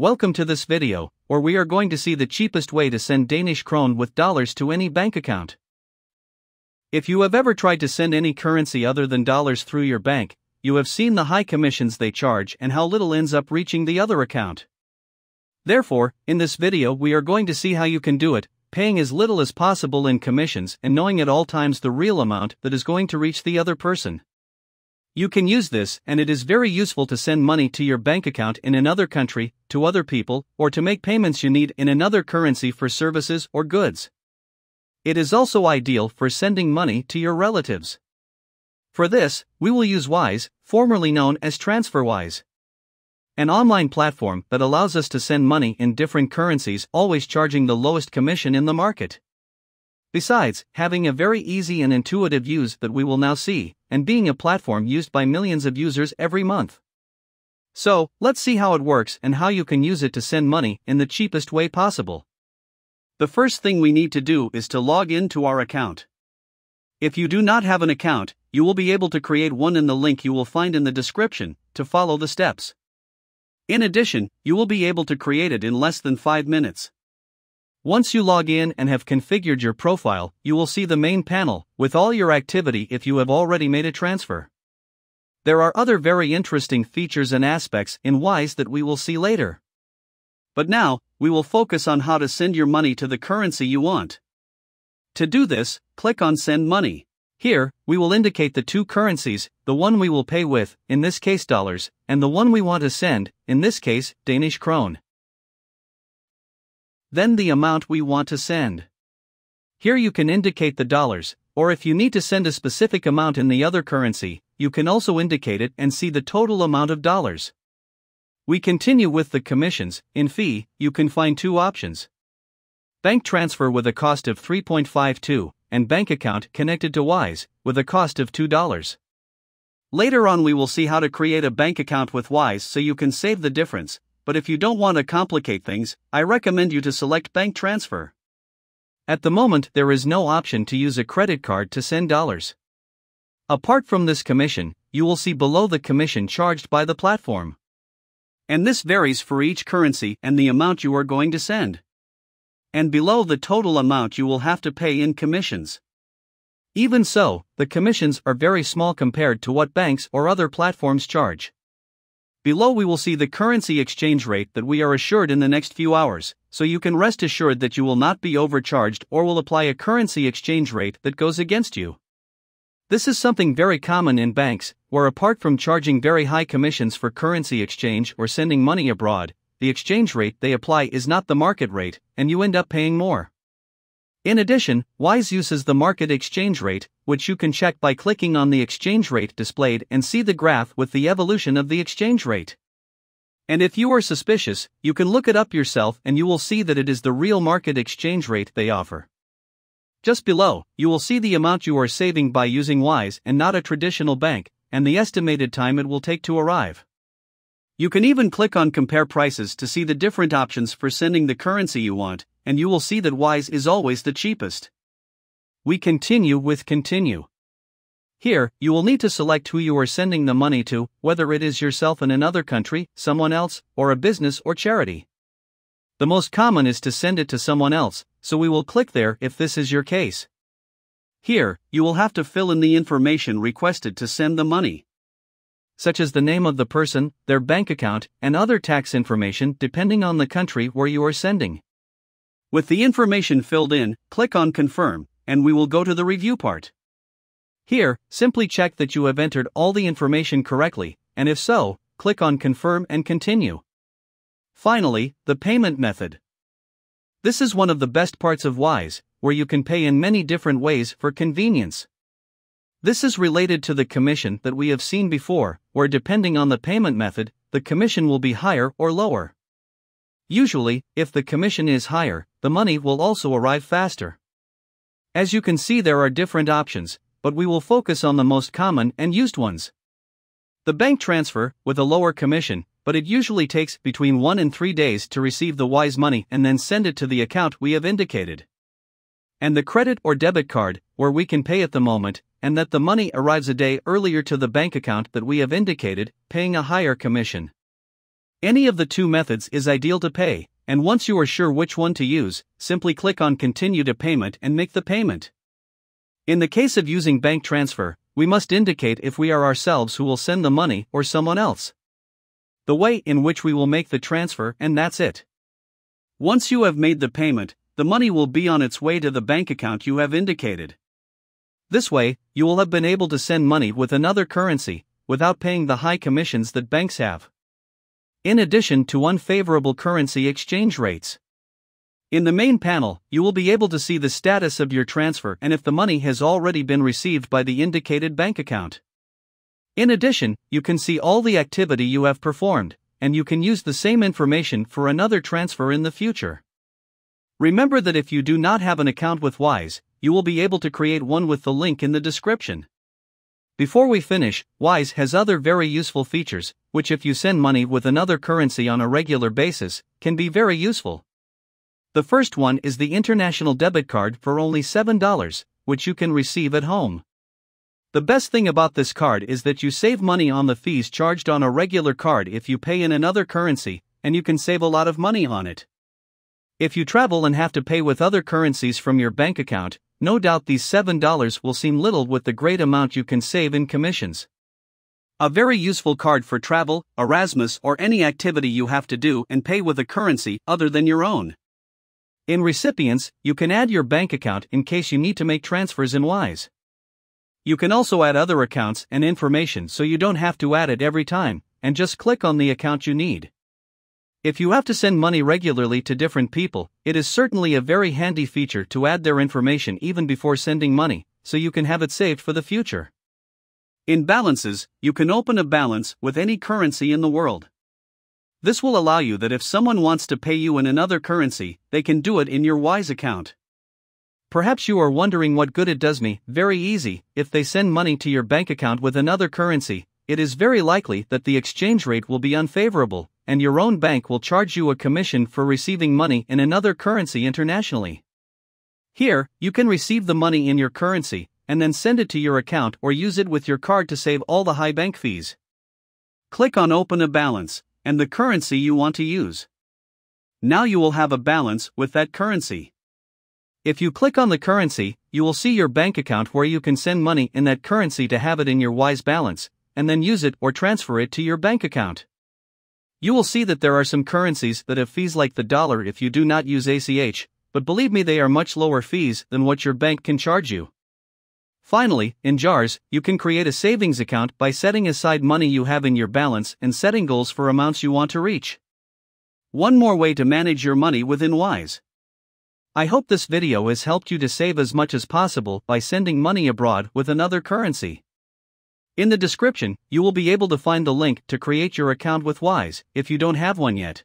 Welcome to this video, where we are going to see the cheapest way to send Danish Krone with dollars to any bank account. If you have ever tried to send any currency other than dollars through your bank, you have seen the high commissions they charge and how little ends up reaching the other account. Therefore, in this video we are going to see how you can do it, paying as little as possible in commissions and knowing at all times the real amount that is going to reach the other person. You can use this, and it is very useful to send money to your bank account in another country, to other people, or to make payments you need in another currency for services or goods. It is also ideal for sending money to your relatives. For this, we will use Wise, formerly known as TransferWise, an online platform that allows us to send money in different currencies, always charging the lowest commission in the market. Besides, having a very easy and intuitive use that we will now see, and being a platform used by millions of users every month. So, let's see how it works and how you can use it to send money in the cheapest way possible. The first thing we need to do is to log in to our account. If you do not have an account, you will be able to create one in the link you will find in the description, to follow the steps. In addition, you will be able to create it in less than 5 minutes. Once you log in and have configured your profile, you will see the main panel, with all your activity if you have already made a transfer. There are other very interesting features and aspects in Wise that we will see later. But now, we will focus on how to send your money to the currency you want. To do this, click on Send Money. Here, we will indicate the two currencies, the one we will pay with, in this case dollars, and the one we want to send, in this case, Danish Krone. Then the amount we want to send. Here you can indicate the dollars, or if you need to send a specific amount in the other currency, you can also indicate it and see the total amount of dollars. We continue with the commissions. In fee, you can find two options: bank transfer with a cost of 3.52, and bank account connected to Wise, with a cost of $2. Later on we will see how to create a bank account with Wise so you can save the difference. But if you don't want to complicate things, I recommend you to select bank transfer. At the moment, there is no option to use a credit card to send dollars. Apart from this commission, you will see below the commission charged by the platform. And this varies for each currency and the amount you are going to send. And below the total amount you will have to pay in commissions. Even so, the commissions are very small compared to what banks or other platforms charge. Below we will see the currency exchange rate that we are assured in the next few hours, so you can rest assured that you will not be overcharged or will apply a currency exchange rate that goes against you. This is something very common in banks, where apart from charging very high commissions for currency exchange or sending money abroad, the exchange rate they apply is not the market rate, and you end up paying more. In addition, Wise uses the market exchange rate, which you can check by clicking on the exchange rate displayed and see the graph with the evolution of the exchange rate. And if you are suspicious, you can look it up yourself and you will see that it is the real market exchange rate they offer. Just below, you will see the amount you are saving by using Wise and not a traditional bank, and the estimated time it will take to arrive. You can even click on Compare Prices to see the different options for sending the currency you want, and you will see that Wise is always the cheapest. We continue with Continue. Here, you will need to select who you are sending the money to, whether it is yourself in another country, someone else, or a business or charity. The most common is to send it to someone else, so we will click there if this is your case. Here, you will have to fill in the information requested to send the money, such as the name of the person, their bank account, and other tax information depending on the country where you are sending. With the information filled in, click on Confirm, and we will go to the review part. Here, simply check that you have entered all the information correctly, and if so, click on Confirm and Continue. Finally, the payment method. This is one of the best parts of Wise, where you can pay in many different ways for convenience. This is related to the commission that we have seen before, where depending on the payment method, the commission will be higher or lower. Usually, if the commission is higher, the money will also arrive faster. As you can see, there are different options, but we will focus on the most common and used ones. The bank transfer, with a lower commission, but it usually takes between 1 and 3 days to receive the Wise money and then send it to the account we have indicated. And the credit or debit card, where we can pay at the moment, and that the money arrives a day earlier to the bank account that we have indicated, paying a higher commission. Any of the two methods is ideal to pay, and once you are sure which one to use, simply click on Continue to Payment and make the payment. In the case of using bank transfer, we must indicate if we are ourselves who will send the money or someone else. The way in which we will make the transfer, and that's it. Once you have made the payment, the money will be on its way to the bank account you have indicated. This way, you will have been able to send money with another currency, without paying the high commissions that banks have. In addition to unfavorable currency exchange rates. In the main panel, you will be able to see the status of your transfer and if the money has already been received by the indicated bank account. In addition, you can see all the activity you have performed, and you can use the same information for another transfer in the future. Remember that if you do not have an account with Wise, you will be able to create one with the link in the description. Before we finish, Wise has other very useful features, which if you send money with another currency on a regular basis, can be very useful. The first one is the international debit card for only $7, which you can receive at home. The best thing about this card is that you save money on the fees charged on a regular card if you pay in another currency, and you can save a lot of money on it. If you travel and have to pay with other currencies from your bank account, no doubt these $7 will seem little with the great amount you can save in commissions. A very useful card for travel, Erasmus, or any activity you have to do and pay with a currency other than your own. In recipients, you can add your bank account in case you need to make transfers in Wise. You can also add other accounts and information so you don't have to add it every time, and just click on the account you need. If you have to send money regularly to different people, it is certainly a very handy feature to add their information even before sending money, so you can have it saved for the future. In balances, you can open a balance with any currency in the world. This will allow you that if someone wants to pay you in another currency, they can do it in your Wise account. Perhaps you are wondering what good it does me. Very easy. If they send money to your bank account with another currency, it is very likely that the exchange rate will be unfavorable, and your own bank will charge you a commission for receiving money in another currency internationally. Here, you can receive the money in your currency, and then send it to your account or use it with your card to save all the high bank fees. Click on Open a Balance, and the currency you want to use. Now you will have a balance with that currency. If you click on the currency, you will see your bank account where you can send money in that currency to have it in your Wise balance, and then use it or transfer it to your bank account. You will see that there are some currencies that have fees like the dollar if you do not use ACH, but believe me, they are much lower fees than what your bank can charge you. Finally, in jars, you can create a savings account by setting aside money you have in your balance and setting goals for amounts you want to reach. One more way to manage your money within Wise. I hope this video has helped you to save as much as possible by sending money abroad with another currency. In the description, you will be able to find the link to create your account with Wise if you don't have one yet.